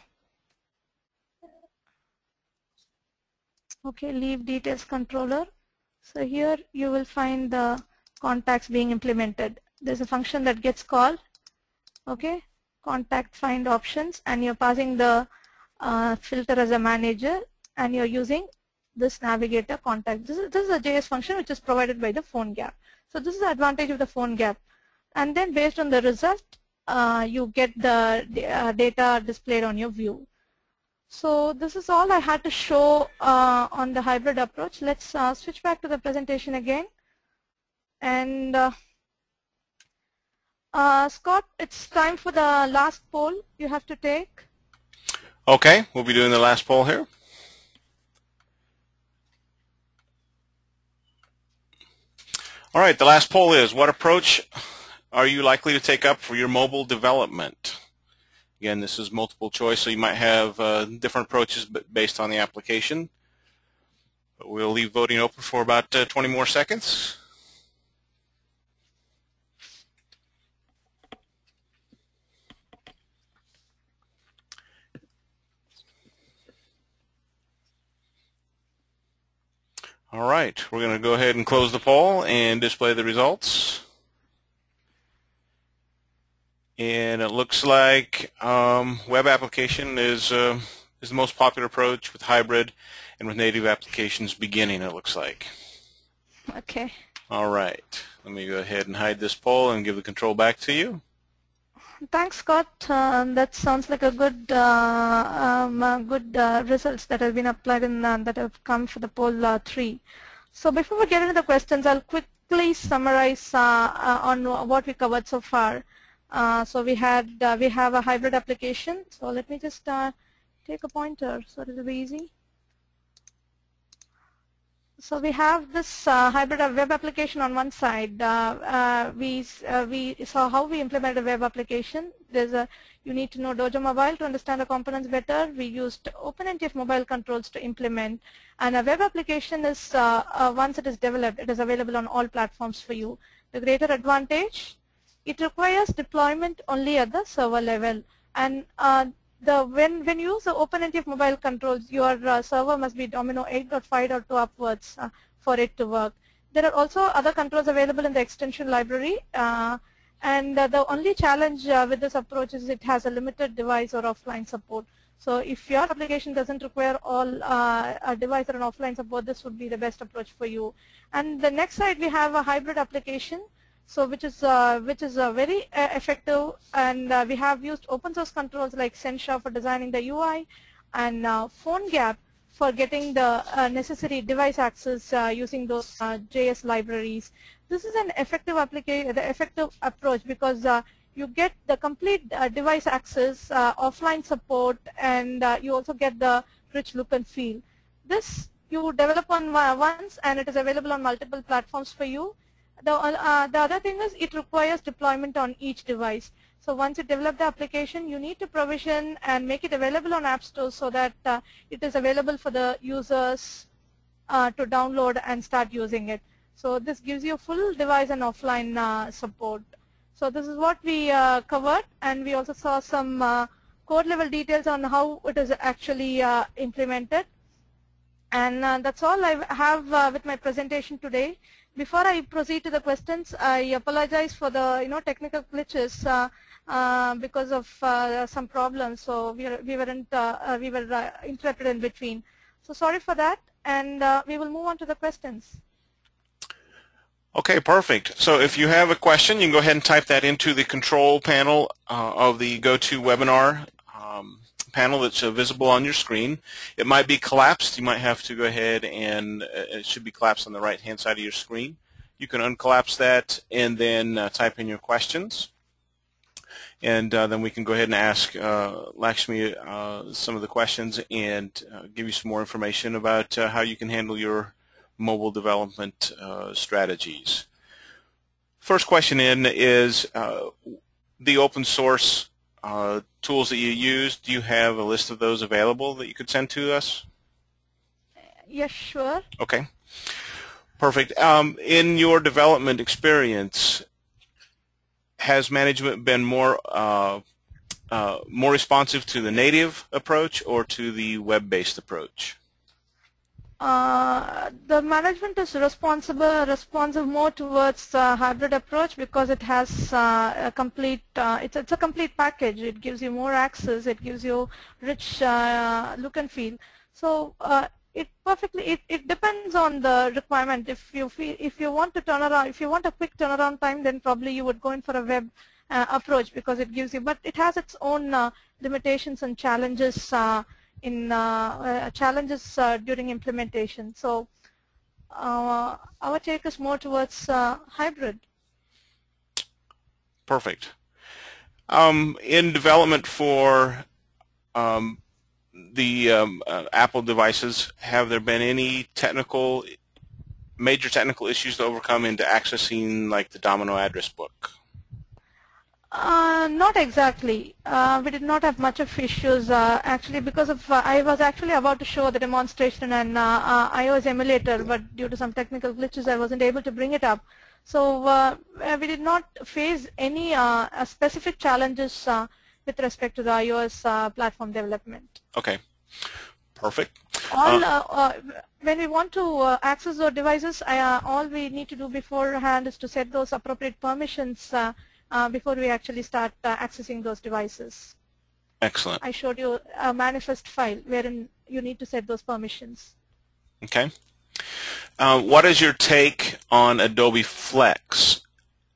okay, leave details controller. So here you will find the contacts being implemented. There's a function that gets called, okay, contact find options, and you're passing the filter as a manager, and you're using this navigator contact. This is a JS function which is provided by the phone gap. So this is the advantage of the phone gap. And then based on the result, you get the data displayed on your view. So this is all I had to show on the hybrid approach. Let's switch back to the presentation again. And Scott, it's time for the last poll you have to take. Okay, we'll be doing the last poll here. All right, the last poll is, what approach are you likely to take up for your mobile development? Again, this is multiple choice, so you might have different approaches based on the application. But we'll leave voting open for about 20 more seconds. All right, we're going to go ahead and close the poll and display the results. And it looks like web application is the most popular approach, with hybrid and with native applications beginning, it looks like. Okay. All right, let me go ahead and hide this poll and give the control back to you. Thanks, Scott. That sounds like a good results that have been applied and that have come for the poll 3. So before we get into the questions, I'll quickly summarize on what we covered so far. So we have a hybrid application. So let me just take a pointer so it will be easy. So we have this hybrid web application on one side. We saw how we implement a web application. You need to know Dojo Mobile to understand the components better. We used OpenNTF mobile controls to implement. And a web application is, once it is developed, it is available on all platforms for you. The greater advantage, it requires deployment only at the server level. And when you use the OpenNTF mobile controls, your server must be Domino 8.5 or 2 upwards for it to work. There are also other controls available in the extension library, and the only challenge with this approach is it has a limited device or offline support. So if your application doesn't require all a device or an offline support, this would be the best approach for you. And the next side, we have a hybrid application. So which is very effective, and we have used open source controls like Sensha for designing the UI, and Phone Gap for getting the necessary device access using those JS libraries. This is an effective approach because you get the complete device access, offline support, and you also get the rich look and feel. This you develop on once, and it is available on multiple platforms for you. The other thing is it requires deployment on each device. So once you develop the application, you need to provision and make it available on App Store so that it is available for the users to download and start using it. So this gives you full device and offline support. So this is what we covered, and we also saw some code level details on how it is actually implemented. And that's all I have with my presentation today. Before I proceed to the questions, I apologize for the technical glitches because of some problems. So we were interrupted in between. So sorry for that, and we will move on to the questions. Okay, perfect. So if you have a question, you can go ahead and type that into the control panel of the GoToWebinar panel that's visible on your screen. It might be collapsed. You might have to go ahead and it should be collapsed on the right-hand side of your screen. You can uncollapse that and then type in your questions. And then we can go ahead and ask Lakshmi some of the questions and give you some more information about how you can handle your mobile development strategies. First question in is the open source tools that you use. Do you have a list of those available that you could send to us? Yes, sure. Okay. Perfect. In your development experience, has management been more responsive to the native approach or to the web-based approach? The management is responsive more towards hybrid approach because it has a complete, it's a complete package. It gives you more access. It gives you rich look and feel. So it depends on the requirement. If you want to turn around, if you want a quick turnaround time, then probably you would go in for a web approach because it gives you, but it has its own limitations and challenges during implementation. So our take is more towards hybrid. Perfect. In development for the Apple devices, have there been any major technical issues to overcome into accessing like the Domino address book? Not exactly. We did not have much of issues actually because of I was actually about to show the demonstration and iOS emulator, but due to some technical glitches I wasn't able to bring it up. So we did not face any specific challenges with respect to the iOS platform development. Okay, perfect. When we want to access our devices, all we need to do beforehand is to set those appropriate permissions before we actually start accessing those devices. Excellent. I showed you a manifest file wherein you need to set those permissions. Okay. What is your take on Adobe Flex,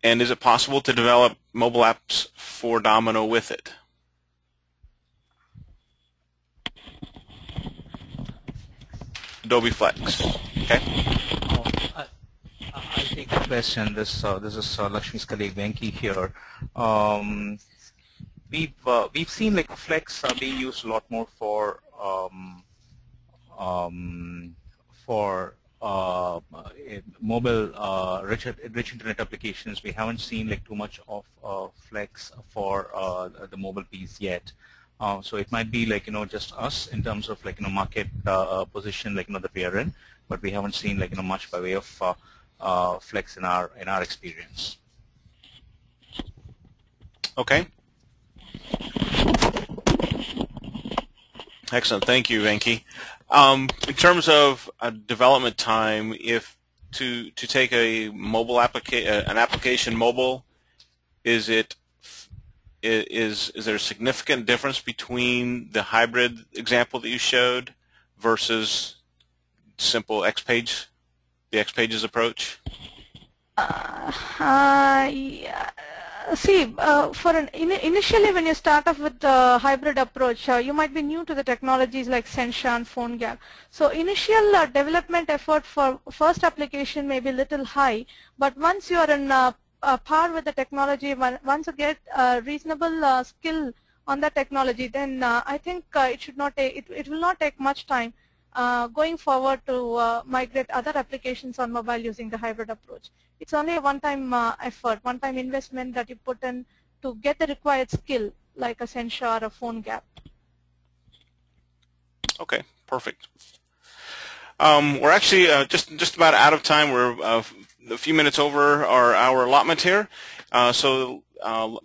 and is it possible to develop mobile apps for Domino with it? Adobe Flex. Okay. I'll take the question. This is Lakshmi's colleague Venki here. We've seen like Flex being used a lot more for mobile rich internet applications. We haven't seen like too much of Flex for the mobile piece yet. So it might be like just us in terms of like market position like that we are in, but we haven't seen like much by way of Flex in our experience. Okay. Excellent. Thank you, Venki. In terms of development time, if to take a mobile an application mobile, is there a significant difference between the hybrid example that you showed versus simple the X-Pages approach? Yeah. See, initially when you start off with the hybrid approach, you might be new to the technologies like Sencha and PhoneGap. So initial development effort for first application may be a little high, but once you are in par with the technology, once you get a reasonable skill on that technology, then I think it will not take much time going forward to migrate other applications on mobile using the hybrid approach. It's only a one-time effort, one-time investment that you put in to get the required skill, like a Sencha or a PhoneGap. Okay, perfect. We're actually just about out of time. We're a few minutes over our hour allotment here. So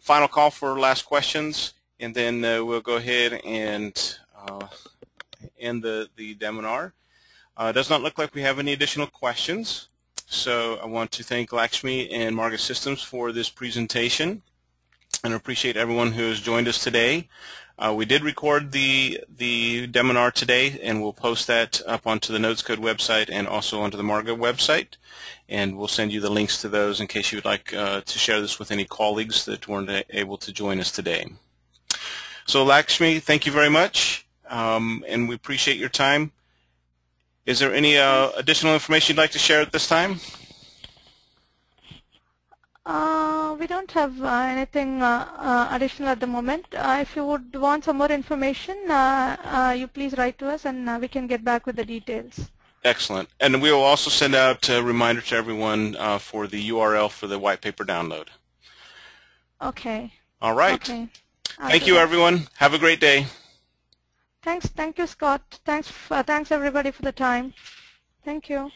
final call for last questions, and then we'll go ahead and end the Demonar. It does not look like we have any additional questions. So I want to thank Lakshmi and Maarga Systems for this presentation, and I appreciate everyone who has joined us today. We did record the Demonar today, and we'll post that up onto the Notes Code website and also onto the Maarga website, and we'll send you the links to those in case you would like to share this with any colleagues that weren't able to join us today. So Lakshmi, thank you very much, and we appreciate your time. Is there any additional information you'd like to share at this time? We don't have anything additional at the moment. If you would want some more information, you please write to us and we can get back with the details. Excellent. And we will also send out a reminder to everyone for the URL for the white paper download. Okay. All right. Okay. Thank you, everyone. Have a great day. Thank you, Scott. Thanks everybody for the time. Thank you.